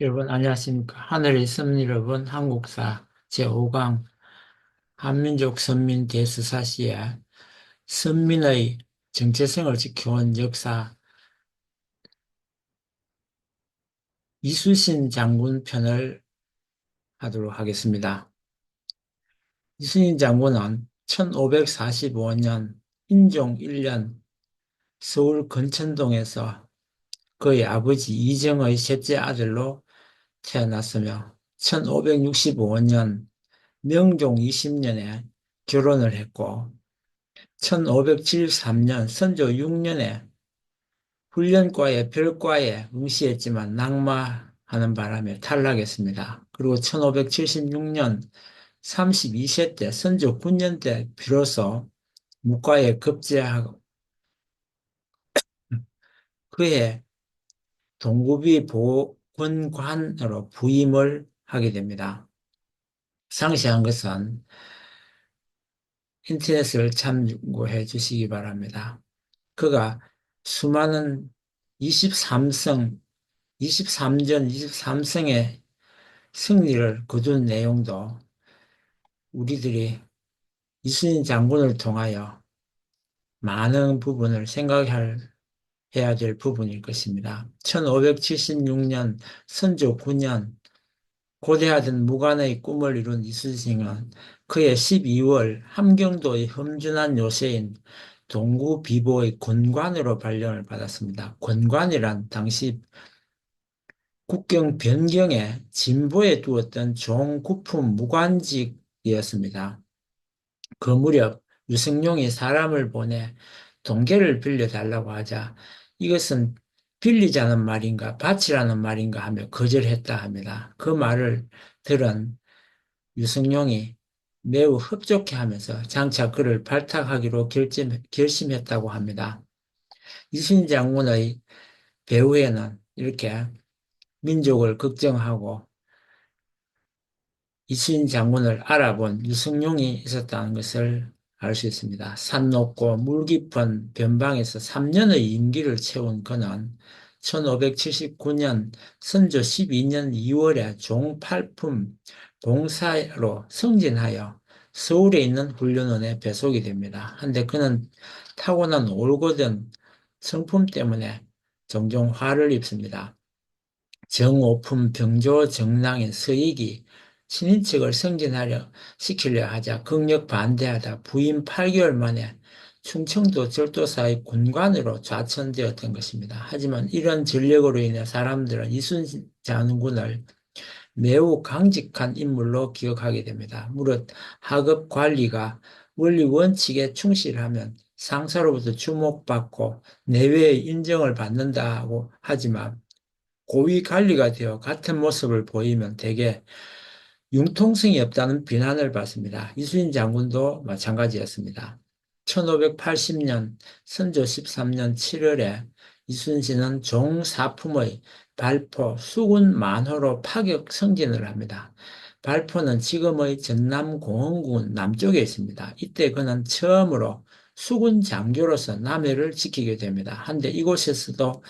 여러분 안녕하십니까. 하늘의 섭리를 한국사 제5강 한민족 선민 대수사 시에 선민의 정체성을 지켜온 역사 이순신 장군 편을 하도록 하겠습니다. 이순신 장군은 1545년 인종 1년 서울 건천동에서 그의 아버지 이정의 셋째 아들로 태어났으며 1565년 명종 20년에 결혼을 했고 1573년 선조 6년에 훈련과에 별과에 응시했지만 낙마하는 바람에 탈락했습니다. 그리고 1576년 32세 때 선조 9년 때 비로소 무과에 급제하고 그해 동구비 보건관으로 부임을 하게 됩니다. 상세한 것은 인터넷을 참고해 주시기 바랍니다. 그가 수많은 23성, 23전 23승의 승리를 거둔 내용도 우리들이 이순신 장군을 통하여 많은 부분을 해야 될 부분일 것입니다. 1576년 선조 9년 고대하던 무관의 꿈을 이룬 이순신은 그해 12월 함경도의 험준한 요새인 동구비보의 권관으로 발령을 받았습니다. 권관이란 당시 국경 변경에 진보에 두었던 종국품 무관직이었습니다. 그 무렵 유승룡이 사람을 보내 동계를 빌려달라고 하자 이것은 빌리자는 말인가 바치라는 말인가 하며 거절했다 합니다. 그 말을 들은 유승룡이 매우 흡족해하면서 장차 그를 발탁하기로 결심했다고 합니다. 이순신 장군의 배후에는 이렇게 민족을 걱정하고 이순신 장군을 알아본 유승룡이 있었다는 것을 알 수 있습니다. 산 높고 물 깊은 변방에서 3년의 임기를 채운 그는 1579년 선조 12년 2월에 종팔품 봉사로 승진하여 서울에 있는 훈련원에 배속이 됩니다. 한데 그는 타고난 올곧은 성품 때문에 종종 화를 입습니다. 정오품 병조 정랑인 서익이 친인척을 시키려 하자 극력 반대하다 부임 8개월 만에 충청도 절도사의 군관으로 좌천되었던 것입니다. 하지만 이런 전력으로 인해 사람들은 이순신 장군을 매우 강직한 인물로 기억하게 됩니다. 무릇 하급 관리가 원리 원칙에 충실하면 상사로부터 주목받고 내외의 인정을 받는다고 하지만 고위 관리가 되어 같은 모습을 보이면 대개 융통성이 없다는 비난을 받습니다. 이순신 장군도 마찬가지였습니다. 1580년 선조 13년 7월에 이순신은 종사품의 발포 수군 만호로 파격 승진을 합니다. 발포는 지금의 전남공원군 남쪽에 있습니다. 이때 그는 처음으로 수군 장교로서 남해를 지키게 됩니다. 한데 이곳에서도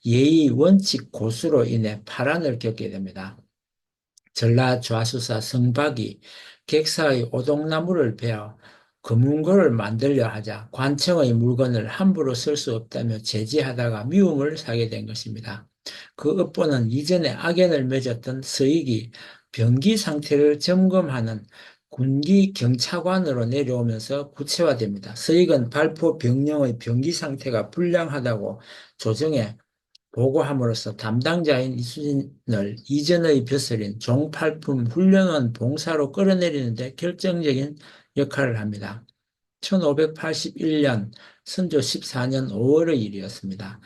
예의 원칙 고수로 인해 파란을 겪게 됩니다. 전라 좌수사 성박이 객사의 오동나무를 베어 금운고를 만들려 하자 관청의 물건을 함부로 쓸 수 없다며 제지하다가 미움을 사게 된 것입니다. 그 업보는 이전에 악연을 맺었던 서익이 병기 상태를 점검하는 군기 경차관으로 내려오면서 구체화됩니다. 서익은 발포 병령의 병기 상태가 불량하다고 조정해 보고함으로써 담당자인 이순신을 이전의 벼슬인 종팔품 훈련원 봉사로 끌어내리는 데 결정적인 역할을 합니다. 1581년 선조 14년 5월의 일이었습니다.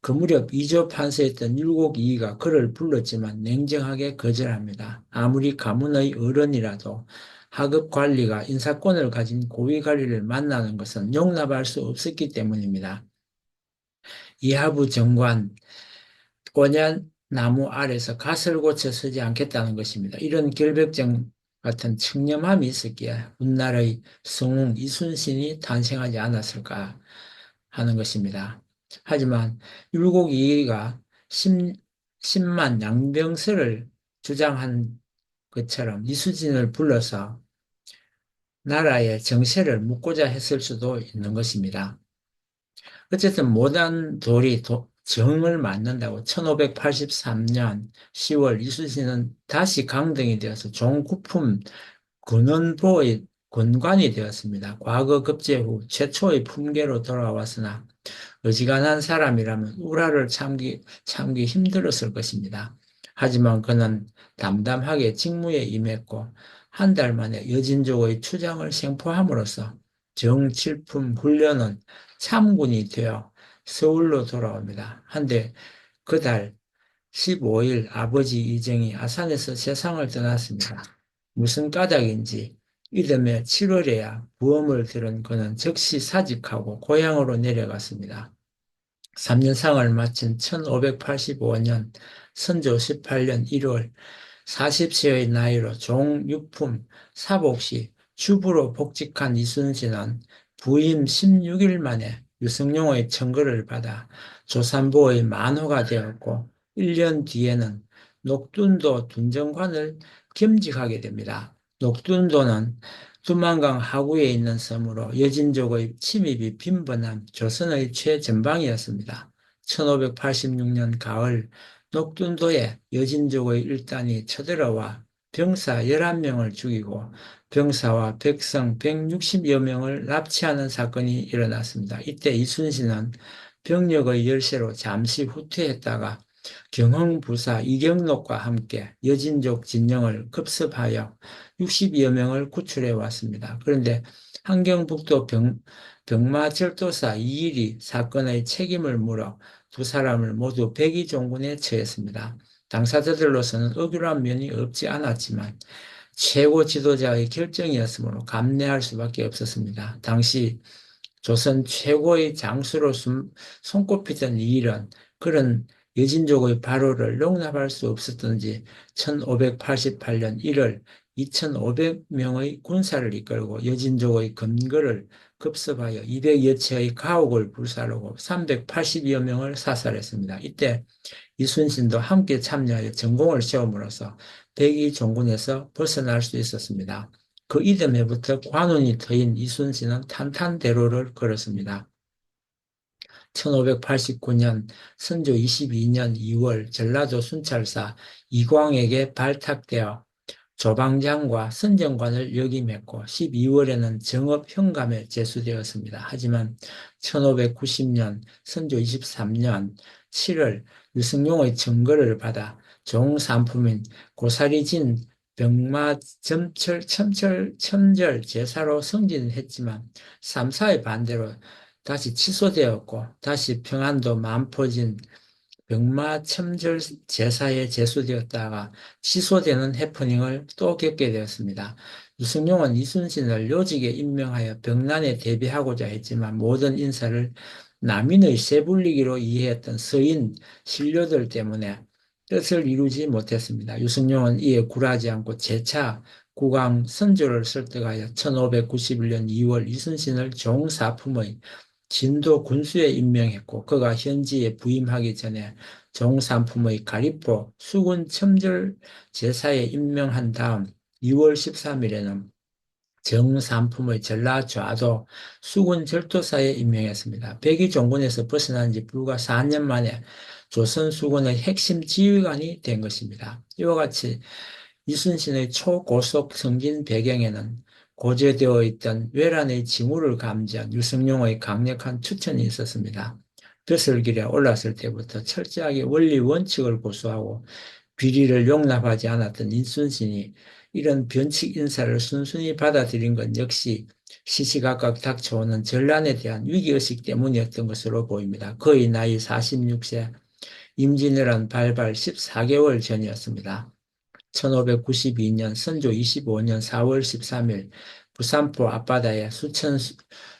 그 무렵 이조 판서였던 율곡이이가 그를 불렀지만 냉정하게 거절합니다. 아무리 가문의 어른이라도 하급 관리가 인사권을 가진 고위 관리를 만나는 것은 용납할 수 없었기 때문입니다. 이하부 정관, 온양 나무 아래서 갓을 고쳐 서지 않겠다는 것입니다. 이런 결백증 같은 청렴함이 있었기에 훗날의 성웅 이순신이 탄생하지 않았을까 하는 것입니다. 하지만 율곡이가 10만 양병설을 주장한 것처럼 이수진을 불러서 나라의 정세를 묻고자 했을 수도 있는 것입니다. 어쨌든 모단 돌이 정을 맞는다고 1583년 10월 이수진은 다시 강등이 되어서 종구품 근원보의 권관이 되었습니다. 과거 급제 후 최초의 품계로 돌아왔으나 어지간한 사람이라면 우라를 참기 힘들었을 것입니다. 하지만 그는 담담하게 직무에 임했고 한 달 만에 여진족의 추장을 생포함으로써 정칠품 훈련은 참군이 되어 서울로 돌아옵니다. 한데 그 달 15일 아버지 이정이 아산에서 세상을 떠났습니다. 무슨 까닭인지 이듬해 7월에야 부엄을 들은 그는 즉시 사직하고 고향으로 내려갔습니다. 3년상을 마친 1585년 선조 18년 1월 40세의 나이로 종육품 사복시 주부로 복직한 이순신은 부임 16일 만에 유승룡의 청거를 받아 조산보의 만호가 되었고 1년 뒤에는 녹둔도 둔정관을 겸직하게 됩니다. 녹둔도는 두만강 하구에 있는 섬으로 여진족의 침입이 빈번한 조선의 최전방이었습니다. 1586년 가을 녹둔도에 여진족의 일단이 쳐들어와 병사 11명을 죽이고 병사와 백성 160여 명을 납치하는 사건이 일어났습니다. 이때 이순신은 병력의 열세로 잠시 후퇴했다가 경흥부사 이경록과 함께 여진족 진영을 급습하여 60여 명을 구출해 왔습니다. 그런데 함경북도 병마절도사 이일이 사건의 책임을 물어 두 사람을 모두 백의종군에 처했습니다. 당사자들로서는 억울한 면이 없지 않았지만 최고 지도자의 결정이었으므로 감내할 수밖에 없었습니다. 당시 조선 최고의 장수로 손꼽히던 이 일은 그런 여진족의 발호를 용납할 수 없었던지 1588년 1월 2,500명의 군사를 이끌고 여진족의 검거를 급습하여 200여 채의 가옥을 불사르고 380여 명을 사살했습니다. 이때 이순신도 함께 참여하여 전공을 세움으로써 백의 종군에서 벗어날 수 있었습니다. 그 이듬해부터 관운이 터인 이순신은 탄탄대로를 걸었습니다. 1589년 선조 22년 2월 전라도 순찰사 이광에게 발탁되어 조방장과 선정관을 역임했고 12월에는 정업 현감에 제수되었습니다. 하지만 1590년 선조 23년 7월 유승룡의 증거를 받아 종산품인 고사리진 병마점철 제사로 승진했지만 3사의 반대로 다시 취소되었고 다시 평안도 만포진 병마첨절 제사에 제수되었다가 취소되는 해프닝을 또 겪게 되었습니다. 유승룡은 이순신을 요직에 임명하여 병난에 대비하고자 했지만 모든 인사를 남인의 세불리기로 이해했던 서인 신료들 때문에 뜻을 이루지 못했습니다. 유승룡은 이에 굴하지 않고 재차 국왕 선조를 설득하여 1591년 2월 이순신을 종사품의 진도 군수에 임명했고 그가 현지에 부임하기 전에 종산품의 가리포 수군 첨절 제사에 임명한 다음 2월 13일에는 정산품의 전라좌도 수군 절도사에 임명했습니다. 백의종군에서 벗어난 지 불과 4년 만에 조선 수군의 핵심 지휘관이 된 것입니다. 이와 같이 이순신의 초고속 승진 배경에는 고조되어 있던 외란의 징후를 감지한 유승룡의 강력한 추천이 있었습니다. 벼슬길에 올랐을 때부터 철저하게 원리 원칙을 고수하고 비리를 용납하지 않았던 이순신이 이런 변칙 인사를 순순히 받아들인 것 역시 시시각각 닥쳐오는 전란에 대한 위기의식 때문이었던 것으로 보입니다. 그의 나이 46세, 임진왜란 발발 14개월 전이었습니다. 1592년 선조 25년 4월 13일 부산포 앞바다에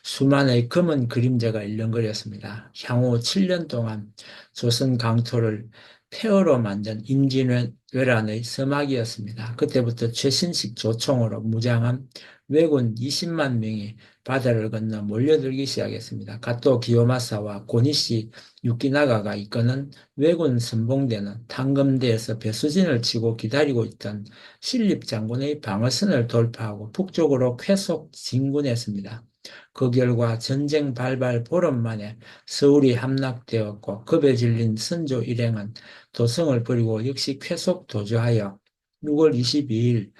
수만의 검은 그림자가 일렁거렸습니다. 향후 7년 동안 조선 강토를 폐허로 만든 임진왜란의 서막이었습니다. 그때부터 최신식 조총으로 무장한 왜군 20만 명이 바다를 건너 몰려들기 시작했습니다. 가토 기요마사와 고니시 유키나가가 이끄는 왜군 선봉대는 탄검대에서 배수진을 치고 기다리고 있던 신립 장군의 방어선을 돌파하고 북쪽으로 쾌속 진군했습니다. 그 결과 전쟁 발발 보름 만에 서울이 함락되었고 겁에 질린 선조 일행은 도성을 버리고 역시 쾌속 도주하여 6월 22일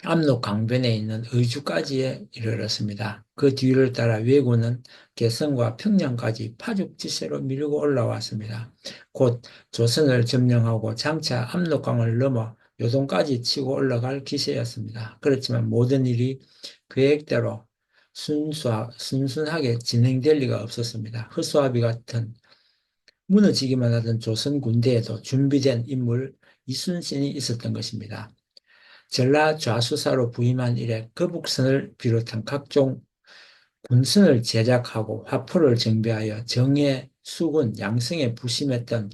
압록 강변에 있는 의주까지에 이르렀습니다. 그 뒤를 따라 왜군은 개성과 평양까지 파죽지세로 밀고 올라왔습니다. 곧 조선을 점령하고 장차 압록강을 넘어 요동까지 치고 올라갈 기세였습니다. 그렇지만 모든 일이 계획대로 순순하게 진행될 리가 없었습니다. 허수아비 같은 무너지기만 하던 조선 군대에도 준비된 인물 이순신이 있었던 것입니다. 전라 좌수사로 부임한 이래 거북선을 비롯한 각종 군선을 제작하고 화포를 정비하여 정예, 수군, 양성에 부심했던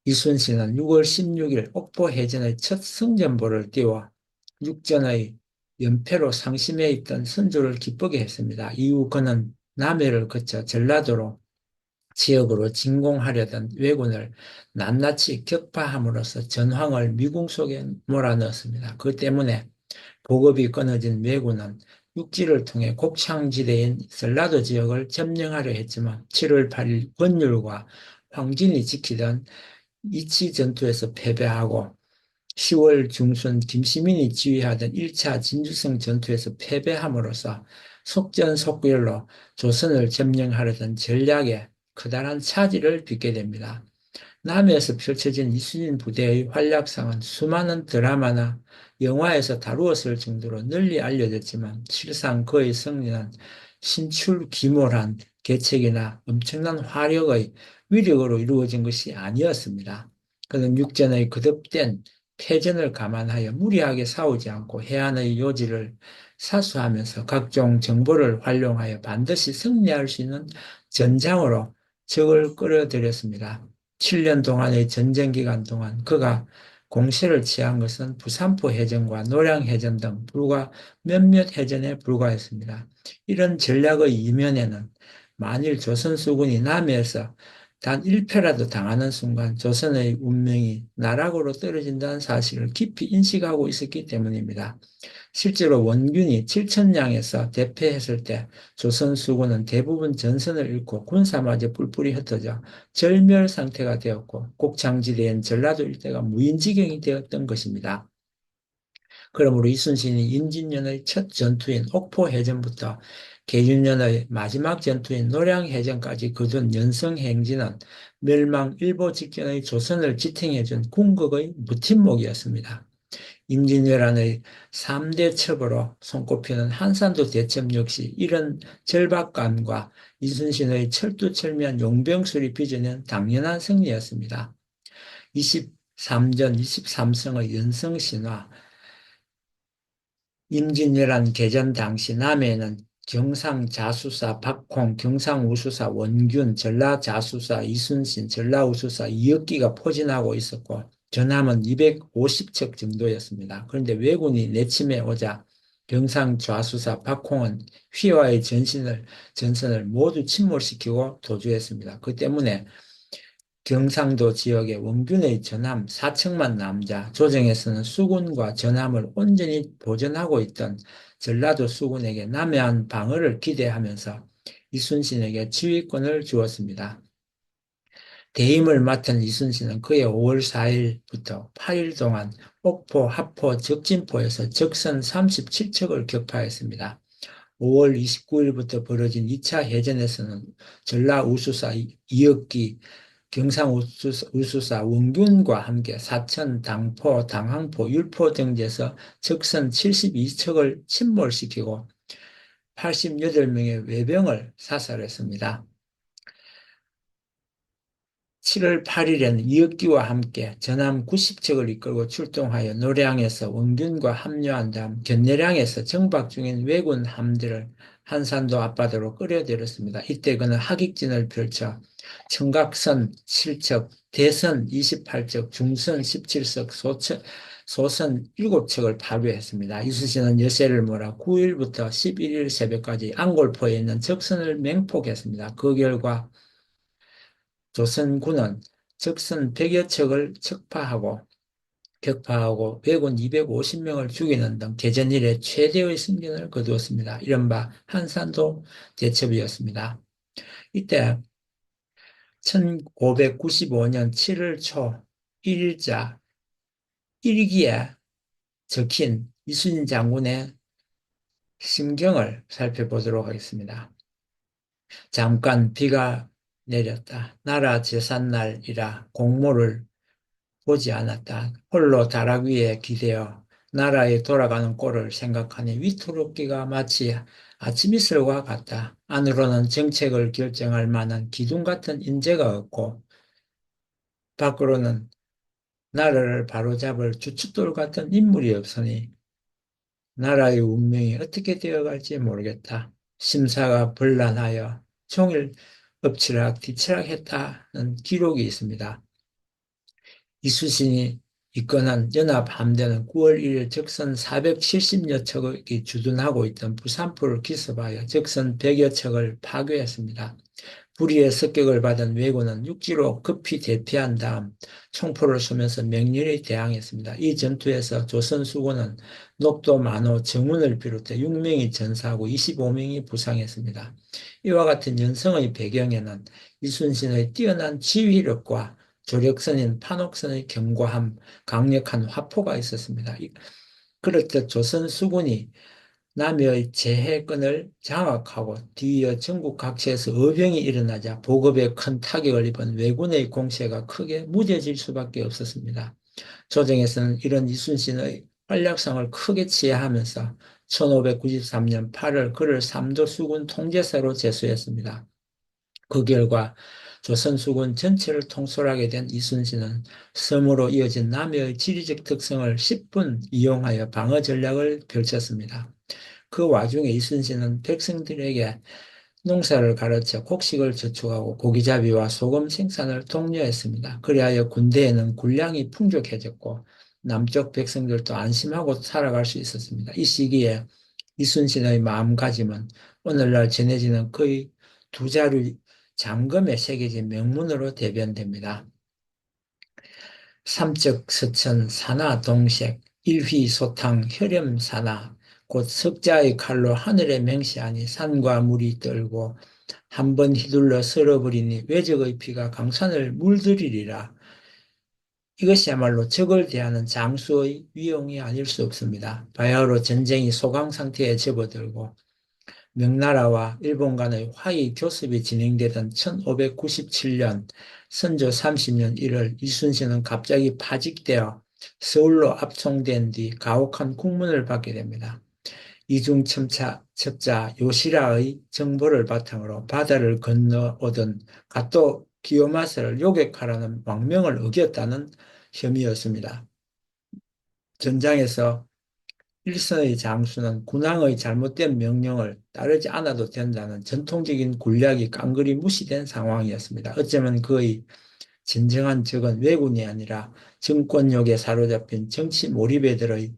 이순신은 6월 16일 옥포해전의 첫 승전보를 띄워 육전의 연패로 상심해 있던 선조를 기쁘게 했습니다. 이후 그는 남해를 거쳐 전라도로 지역으로 진공하려던 왜군을 낱낱이 격파함으로써 전황을 미궁 속에 몰아넣었습니다. 그 때문에 보급이 끊어진 왜군은 육지를 통해 곡창지대인 전라도 지역을 점령하려 했지만 7월 8일 권율과 황진이 지키던 이치 전투에서 패배하고 10월 중순 김시민이 지휘하던 1차 진주성 전투에서 패배함으로써 속전속결로 조선을 점령하려던 전략에 커다란 차질을 빚게 됩니다. 남해에서 펼쳐진 이순신 부대의 활약상은 수많은 드라마나 영화에서 다루었을 정도로 널리 알려졌지만 실상 그의 승리는 신출귀몰한 계책이나 엄청난 화력의 위력으로 이루어진 것이 아니었습니다. 그는 육전의 거듭된 패전을 감안하여 무리하게 싸우지 않고 해안의 요지를 사수하면서 각종 정보를 활용하여 반드시 승리할 수 있는 전장으로 적을 끌어들였습니다. 7년 동안의 전쟁 기간 동안 그가 공세를 취한 것은 부산포 해전과 노량해전 등 불과 몇몇 해전에 불과했습니다. 이런 전략의 이면에는 만일 조선 수군이 남해에서 단 1패라도 당하는 순간 조선의 운명이 나락으로 떨어진다는 사실을 깊이 인식하고 있었기 때문입니다. 실제로 원균이 칠천량에서 대패했을 때 조선 수군은 대부분 전선을 잃고 군사마저 뿔뿔이 흩어져 절멸 상태가 되었고 곡창지대인 전라도 일대가 무인지경이 되었던 것입니다. 그러므로 이순신이 임진년의 첫 전투인 옥포해전부터 계윤년의 마지막 전투인 노량해전까지 거둔 연성행진은 멸망일보 직전의 조선을 지탱해준 궁극의 무팀목이었습니다. 임진왜란의 3대 첩으로 손꼽히는 한산도 대첩 역시 이런 절박감과 이순신의 철두철미한 용병술이 빚어낸 당연한 승리였습니다. 23전 23성의 연성신화, 임진왜란 개전 당시 남해에는 경상자수사 박홍, 경상우수사 원균, 전라자수사 이순신, 전라우수사 이혁기가 포진하고 있었고 전함은 250척 정도였습니다. 그런데 왜군이 내침해 오자 경상좌수사 박홍은 휘하의 전선을 모두 침몰시키고 도주했습니다. 그 때문에 경상도 지역의 원균의 전함 4척만 남자 조정에서는 수군과 전함을 온전히 보전하고 있던 전라도 수군에게 남해안 방어를 기대하면서 이순신에게 지휘권을 주었습니다. 대임을 맡은 이순신은 그해 5월 4일부터 8일 동안 옥포, 하포, 적진포에서 적선 37척을 격파했습니다. 5월 29일부터 벌어진 2차 해전에서는 전라 우수사 이억기, 경상 우수사 원균과 함께 사천, 당포, 당항포, 율포 등지에서 적선 72척을 침몰시키고 88명의 외병을 사살했습니다. 7월 8일에는 이억기와 함께 전함 90척을 이끌고 출동하여 노량에서 원균과 합류한 다음 견내량에서 정박 중인 왜군 함대를 한산도 앞바다로 끌어들였습니다. 이때 그는 하객진을 펼쳐 청각선 7척, 대선 28척, 중선 17척, 소선 7척을 파괴했습니다. 이수신은 여세를 몰아 9일부터 11일 새벽까지 앙골포에 있는 적선을 맹폭했습니다. 그 결과 조선군은 적선 100여 척을 격파하고 왜군 250명을 죽이는 등 개전 이래 최대의 승전을 거두었습니다. 이른바 한산도 대첩이었습니다. 이때 1595년 7월 초 1일자 1기에 적힌 이순신 장군의 심경을 살펴보도록 하겠습니다. 잠깐 비가 내렸다. 나라 제삿날이라 공모를 보지 않았다. 홀로 다락 위에 기대어 나라에 돌아가는 꼴을 생각하니 위투롭기가 마치 아침 이슬과 같다. 안으로는 정책을 결정할 만한 기둥 같은 인재가 없고 밖으로는 나라를 바로잡을 주춧돌 같은 인물이 없으니 나라의 운명이 어떻게 되어갈지 모르겠다. 심사가 번란하여 종일 엎치락 뒤치락 했다는 기록이 있습니다. 이수신이 이건한 연합함대는 9월 1일 적선 470여 척이 주둔하고 있던 부산포를 기습하여 적선 100여 척을 파괴했습니다. 불의의 습격을 받은 왜군은 육지로 급히 대피한 다음 총포를 쏘면서 맹렬히 대항했습니다. 이 전투에서 조선 수군은 녹도, 만호, 정운을 비롯해 6명이 전사하고 25명이 부상했습니다. 이와 같은 연성의 배경에는 이순신의 뛰어난 지휘력과 조력선인 판옥선의 견고함, 강력한 화포가 있었습니다. 그럴 때 조선 수군이 남해의 제해권을 장악하고 뒤이어 전국 각지에서 의병이 일어나자 보급에 큰 타격을 입은 왜군의 공세가 크게 무뎌질 수밖에 없었습니다. 조정에서는 이런 이순신의 활약상을 크게 치하하면서 1593년 8월 그를 삼도 수군 통제사로 제수했습니다. 그 결과 조선 수군 전체를 통솔하게 된 이순신은 섬으로 이어진 남해의 지리적 특성을 10분 이용하여 방어 전략을 펼쳤습니다. 그 와중에 이순신은 백성들에게 농사를 가르쳐 곡식을 저축하고 고기잡이와 소금 생산을 독려했습니다. 그리하여 군대에는 군량이 풍족해졌고 남쪽 백성들도 안심하고 살아갈 수 있었습니다. 이 시기에 이순신의 마음가짐은 오늘날 전해지는 거의 두 자루 잠금에 새겨진 명문으로 대변됩니다. 삼적 서천 산하 동색 일휘소탕 혈염산하 곧 석자의 칼로 하늘에 맹시하니 산과 물이 떨고 한 번 휘둘러 쓸어버리니 외적의 피가 강산을 물들이리라. 이것이야말로 적을 대하는 장수의 위용이 아닐 수 없습니다. 바야흐로 전쟁이 소강 상태에 접어들고 명나라와 일본 간의 화의 교섭이 진행되던 1597년 선조 30년 1월 이순신은 갑자기 파직되어 서울로 압송된 뒤 가혹한 국문을 받게 됩니다. 이중첩자 요시라의 정보를 바탕으로 바다를 건너오던 가또 기요마사를 요격하라는 왕명을 어겼다는 혐의였습니다. 전장에서 일선의 장수는 군왕의 잘못된 명령을 따르지 않아도 된다는 전통적인 군략이 깡그리 무시된 상황이었습니다. 어쩌면 그의 진정한 적은 왜군이 아니라 정권욕에 사로잡힌 정치 몰입애들의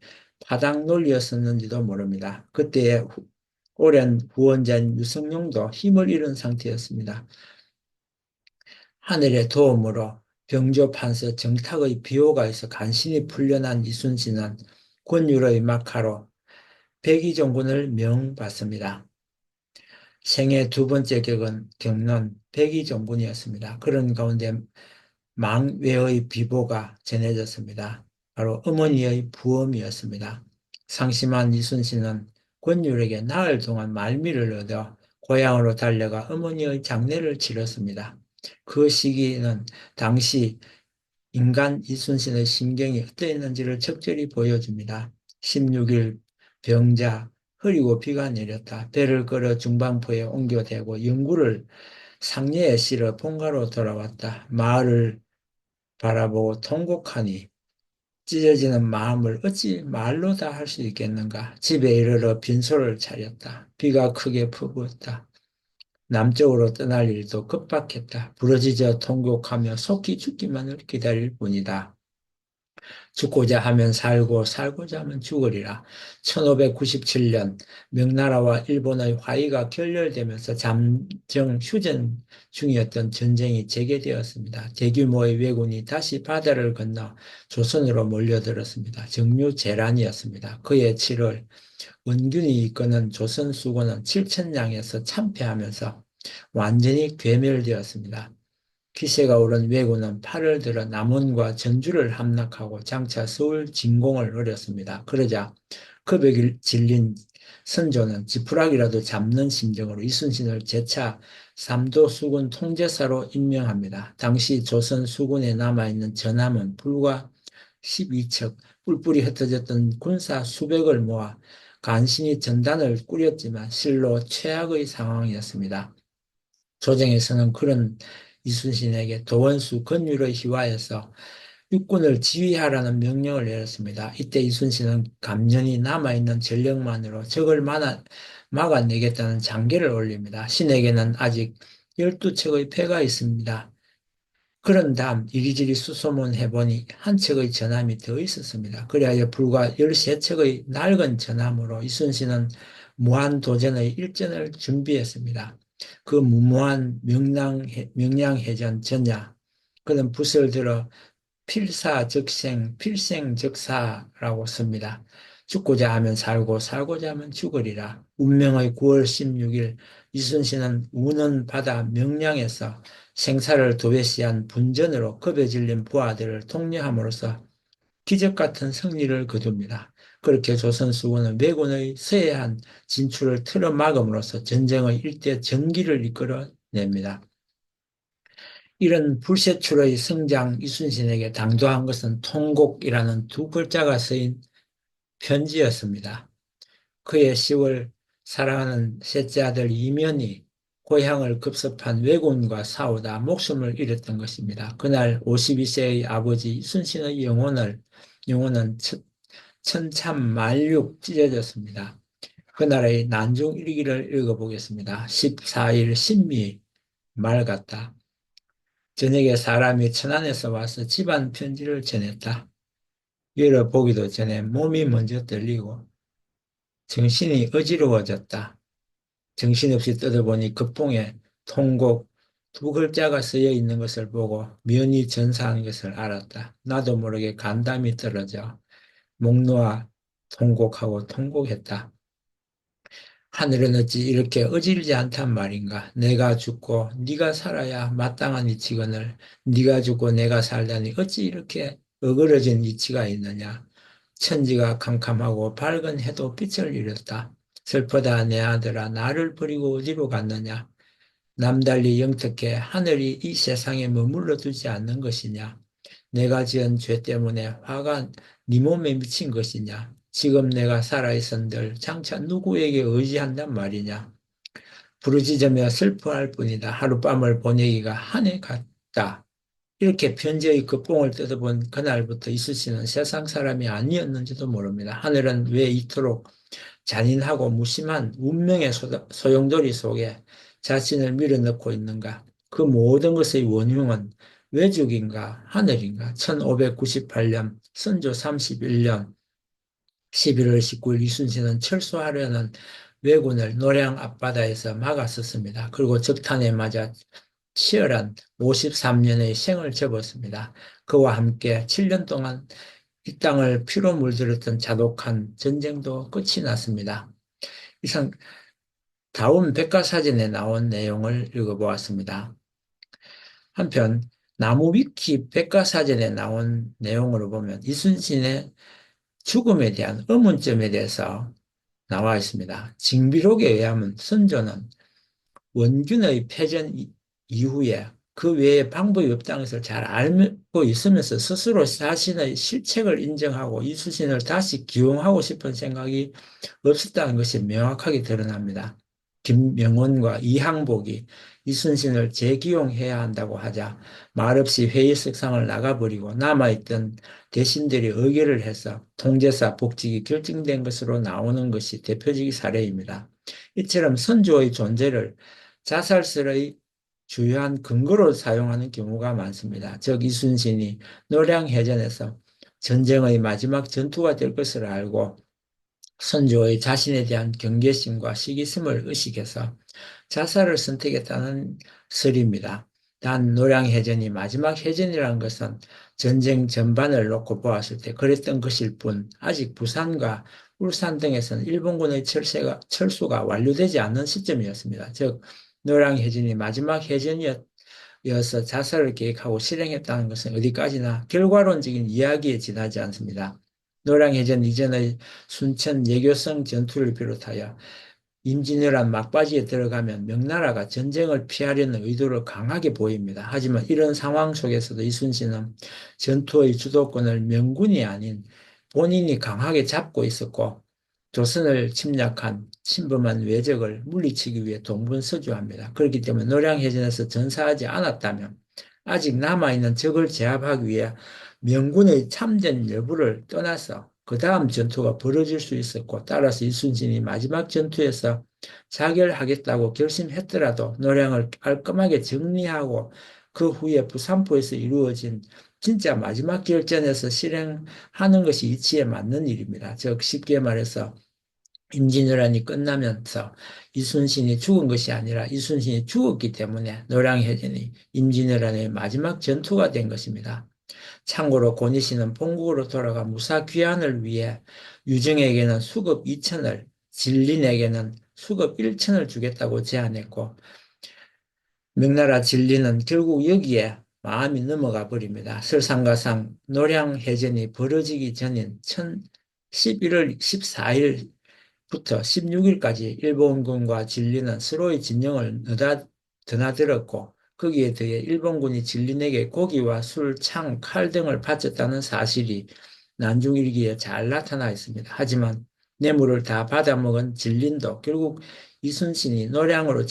파당 논리였었는지도 모릅니다. 그때의 오랜 후원자인 유성룡도 힘을 잃은 상태였습니다. 하늘의 도움으로 병조판서 정탁의 비호가 있어 간신히 풀려난 이순신은 권율의 막하로 백의종군을 명받습니다. 생애 두 번째 경는 백의종군이었습니다. 그런 가운데 망외의 비보가 전해졌습니다. 바로 어머니의 부엄이었습니다. 상심한 이순신은 권율에게 나흘 동안 말미를 얻어 고향으로 달려가 어머니의 장례를 치렀습니다. 그 시기는 당시 인간 이순신의 심경이 어떠했는지를 적절히 보여줍니다. 16일 병자 흐리고 비가 내렸다. 배를 끌어 중방포에 옮겨대고 영구를 상례에 실어 본가로 돌아왔다. 마을을 바라보고 통곡하니 찢어지는 마음을 어찌 말로 다 할 수 있겠는가. 집에 이르러 빈소를 차렸다. 비가 크게 퍼부었다. 남쪽으로 떠날 일도 급박했다. 부러지져 통곡하며 속히 죽기만을 기다릴 뿐이다. 죽고자 하면 살고 살고자 하면 죽으리라. 1597년 명나라와 일본의 화의가 결렬되면서 잠정 휴전 중이었던 전쟁이 재개되었습니다. 대규모의 왜군이 다시 바다를 건너 조선으로 몰려들었습니다. 정류재란이었습니다. 그해 7월 원균이 이끄는 조선 수군은 7천량에서 참패하면서 완전히 괴멸되었습니다. 기세가 오른 왜군은 팔을 들어 남원과 전주를 함락하고 장차 서울 진공을 노렸습니다. 그러자 겁에 질린 선조는 지푸라기라도 잡는 심정으로 이순신을 재차 삼도 수군 통제사로 임명합니다. 당시 조선 수군에 남아있는 전함은 불과 12척, 뿔뿔이 흩어졌던 군사 수백을 모아 간신히 전단을 꾸렸지만 실로 최악의 상황이었습니다. 조정에서는 그런 이순신에게 도원수 건율의 희화에서 육군을 지휘하라는 명령을 내렸습니다. 이때 이순신은 감년이 남아있는 전력만으로 적을 막아내겠다는 장계를 올립니다. 신에게는 아직 12척의 패가 있습니다. 그런 다음 이리저리 수소문해보니 한 척의 전함이 더 있었습니다. 그리하여 불과 13척의 낡은 전함으로 이순신은 무한도전의 일전을 준비했습니다. 그 무모한 명량해전 전야, 그는 붓을 들어 필사적생, 필생적사라고 씁니다. 죽고자 하면 살고 살고자 하면 죽으리라. 운명의 9월 16일 이순신은 우는 바다 명량에서 생사를 도외시한 분전으로 겁에 질린 부하들을 독려함으로써 기적 같은 승리를 거둡니다. 그렇게 조선 수군은 왜군의 서해안 진출을 틀어막음으로써 전쟁의 일대 전기를 이끌어냅니다. 이런 불세출의 성장 이순신에게 당도한 것은 통곡이라는 두 글자가 쓰인 편지였습니다. 그해 10월 사랑하는 셋째 아들 이면이 고향을 급습한 왜군과 싸우다 목숨을 잃었던 것입니다. 그날 52세의 아버지 이순신의 영혼은 천참 말육 찢어졌습니다. 그날의 난중 일기를 읽어보겠습니다. 14일 신미 말 같다. 저녁에 사람이 천안에서 와서 집안 편지를 전했다. 열어보기도 전에 몸이 먼저 떨리고 정신이 어지러워졌다. 정신없이 뜯어보니 급봉에 통곡 두 글자가 쓰여 있는 것을 보고 면이 전사한 것을 알았다. 나도 모르게 간담이 떨어져 목 놓아 통곡하고 통곡했다. 하늘은 어찌 이렇게 어질지 않단 말인가. 내가 죽고 네가 살아야 마땅한 이치거늘 네가 죽고 내가 살다니 어찌 이렇게 어그러진 이치가 있느냐. 천지가 캄캄하고 밝은 해도 빛을 잃었다. 슬퍼다 내 아들아 나를 버리고 어디로 갔느냐. 남달리 영특해 하늘이 이 세상에 머물러 두지 않는 것이냐. 내가 지은 죄 때문에 화가 네 몸에 미친 것이냐. 지금 내가 살아있은들 장차 누구에게 의지한단 말이냐. 부르짖으며 슬퍼할 뿐이다. 하룻밤을 보내기가 한해 같다. 이렇게 편지의 끝봉을 뜯어본 그날부터 이수씨는 세상 사람이 아니었는지도 모릅니다. 하늘은 왜 이토록 잔인하고 무심한 운명의 소용돌이 속에 자신을 밀어넣고 있는가? 그 모든 것의 원흉은 외죽인가 하늘인가? 1598년 선조 31년 11월 19일 이순신은 철수하려는 왜군을 노량 앞바다에서 막았었습니다. 그리고 적탄에 맞아 치열한 53년의 생을 접었습니다. 그와 함께 7년 동안 이 땅을 피로 물들였던 자독한 전쟁도 끝이 났습니다. 이상 다음 백과사전에 나온 내용을 읽어보았습니다. 한편 나무위키 백과사전에 나온 내용으로 보면 이순신의 죽음에 대한 의문점에 대해서 나와 있습니다. 징비록에 의하면 선조는 원균의 패전 이후에 그 외에 방법이 없다는 것을 잘 알고 있으면서 스스로 자신의 실책을 인정하고 이수신을 다시 기용하고 싶은 생각이 없었다는 것이 명확하게 드러납니다. 김명원과 이항복이 이순신을 재기용해야 한다고 하자 말없이 회의석상을 나가버리고 남아있던 대신들이 의결을 해서 통제사 복직이 결정된 것으로 나오는 것이 대표적인 사례입니다. 이처럼 선조의 존재를 자살설의 주요한 근거로 사용하는 경우가 많습니다. 즉 이순신이 노량해전에서 전쟁의 마지막 전투가 될 것을 알고 선조의 자신에 대한 경계심과 시기심을 의식해서 자살을 선택했다는 설입니다. 단 노량해전이 마지막 해전이라는 것은 전쟁 전반을 놓고 보았을 때 그랬던 것일 뿐 아직 부산과 울산 등에서는 일본군의 철수가 완료되지 않은 시점이었습니다. 즉 노량해전이 마지막 해전이어서 자살을 계획하고 실행했다는 것은 어디까지나 결과론적인 이야기에 지나지 않습니다. 노량해전 이전의 순천 예교성 전투를 비롯하여 임진왜란 막바지에 들어가면 명나라가 전쟁을 피하려는 의도를 강하게 보입니다. 하지만 이런 상황 속에서도 이순신은 전투의 주도권을 명군이 아닌 본인이 강하게 잡고 있었고 조선을 침략한 침범한 왜적을 물리치기 위해 동분서주합니다. 그렇기 때문에 노량해전에서 전사하지 않았다면 아직 남아있는 적을 제압하기 위해 명군의 참전 여부를 떠나서 그 다음 전투가 벌어질 수 있었고 따라서 이순신이 마지막 전투에서 자결하겠다고 결심했더라도 노량을 깔끔하게 정리하고 그 후에 부산포에서 이루어진 진짜 마지막 결전에서 실행하는 것이 이치에 맞는 일입니다. 즉 쉽게 말해서 임진왜란이 끝나면서 이순신이 죽은 것이 아니라 이순신이 죽었기 때문에 노량해전이 임진왜란의 마지막 전투가 된 것입니다. 참고로 고니씨는 본국으로 돌아가 무사 귀환을 위해 유정에게는 수급 2천을, 진린에게는 수급 1천을 주겠다고 제안했고 명나라 진리는 결국 여기에 마음이 넘어가 버립니다. 설상가상 노량해전이 벌어지기 전인 11월 14일부터 16일까지 일본군과 진리는 서로의 진영을 드나들었고 거기에 더해 일본군이 진린에게 고기와 술, 창, 칼 등을 바쳤다는 사실이 난중일기에 잘 나타나 있습니다. 하지만 뇌물을 다 받아먹은 진린도 결국 이순신이 노량으로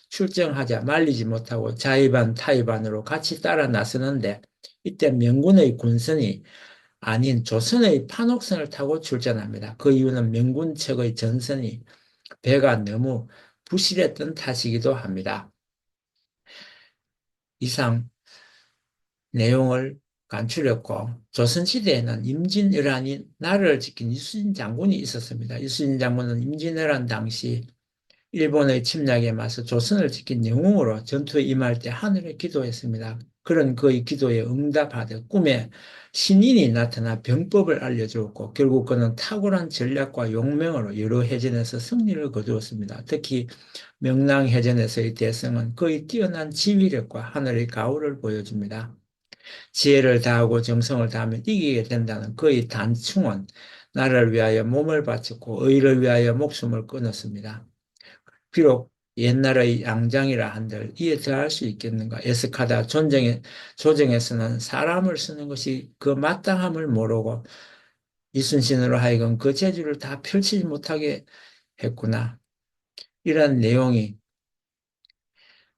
출정하자 말리지 못하고 자의반 타의반으로 같이 따라 나서는데 이때 명군의 군선이 아닌 조선의 판옥선을 타고 출전합니다. 그 이유는 명군 측의 전선이 배가 너무 부실했던 탓이기도 합니다. 이상 내용을 간추렸고 조선시대에는 임진왜란이 나라를 지킨 이순신 장군이 있었습니다. 이순신 장군은 임진왜란 당시 일본의 침략에 맞서 조선을 지킨 영웅으로 전투에 임할 때 하늘에 기도했습니다. 그런 그의 기도에 응답하듯 꿈에 신인이 나타나 병법을 알려주었고 결국 그는 탁월한 전략과 용맹으로 여러 해전에서 승리를 거두었습니다. 특히 명랑해전에서의 대성은 그의 뛰어난 지휘력과 하늘의 가호를 보여줍니다. 지혜를 다하고 정성을 다하면 이기게 된다는 그의 단충은 나라를 위하여 몸을 바쳤고 의를 위하여 목숨을 끊었습니다. 비록 옛날의 양장이라 한들 이에 더할 수 있겠는가? 에스카다 조정에서는 사람을 쓰는 것이 그 마땅함을 모르고 이순신으로 하여금 그 재주를 다 펼치지 못하게 했구나. 이런 내용이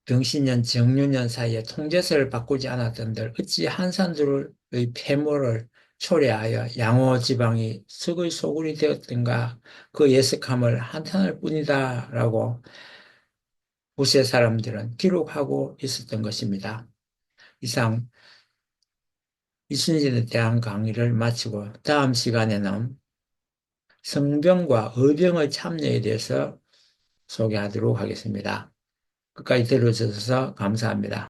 병신년, 정유년 사이에 통제세를 바꾸지 않았던들 어찌 한산들의 폐모를 초래하여 양호 지방이 석의 소굴이 되었던가 그 예석함을 한탄할 뿐이다라고 후세 사람들은 기록하고 있었던 것입니다. 이상 이순신에 대한 강의를 마치고 다음 시간에는 성병과 의병의 참여에 대해서 소개하도록 하겠습니다. 끝까지 들어주셔서 감사합니다.